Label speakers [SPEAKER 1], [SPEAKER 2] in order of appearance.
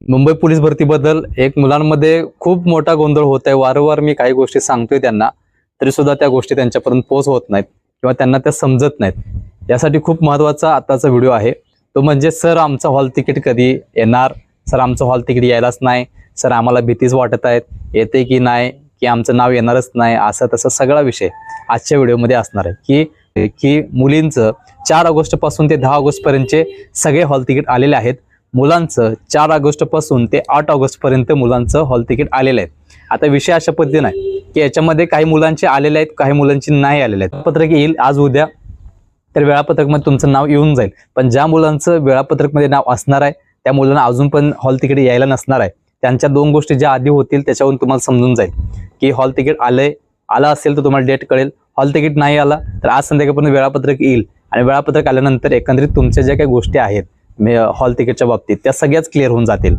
[SPEAKER 1] Mumbai police भरतीबद्दल एक मुलांमध्ये खूप मोठा गोंधळ होत आहे. वारंवार मी काही गोष्टी सांगतोय त्यांना, तरी सुद्धा त्या गोष्टी त्यांच्यापर्यंत पोहोच होत नाहीत किंवा त्यांना त्या समजत नाहीत. यासाठी खूप महत्त्वाचा आताचा व्हिडिओ आहे. तो म्हणजे सर आमचं हॉल तिकीट कधी येणार, सर आमचं हॉल तिकीट यायलाच नाही, सर आम्हाला भीतीच वाटत आहेत, येते की नाही, की आमचं नाव येणारच नाही, असं तसं सगळा विषय आजच्या व्हिडिओमध्ये असणार आहे. की मुलींचं 4 ऑगस्ट पासून ते 10 ऑगस्ट पर्यंतचे सगळे हॉल तिकीट आलेले आहेत. मुलांचं 4 ऑगस्ट पासून ते 8 ऑगस्ट पर्यंत मुलांचं हॉल तिकीट आलेलं आहे. आता विषय अशा पद्धतीने आहे की याच्यामध्ये काही मुलांचे आलेले आहेत, काही मुलांची नाही आलेले आहेत. पत्रक येईल आज उद्या, तर वेळापत्रकमध्ये तुमचं नाव येऊन जाईल. पण ज्या मुलांचं वेळापत्रकमध्ये नाव असणार आहे त्या मुलांना अजून पण हॉल तिकीट यायला नसणार आहे. त्यांच्या 2 गोष्टी ज्या आधी होतील त्याच्यावरून तुम्हाला समजून जाईल की हॉल तिकीट आलं असेल तर तुम्हाला डेट कळेल. हॉल तिकीट नाही आला तर आज संध्याकाळपर्यंत वेळापत्रक येईल आणि वेळापत्रक आल्यानंतर एकंदरीत तुमच्या ज्या काही गोष्टी आहेत हॉल तिकीटच्या बाबतीत त्या सगळ्याच क्लिअर होऊन जातील.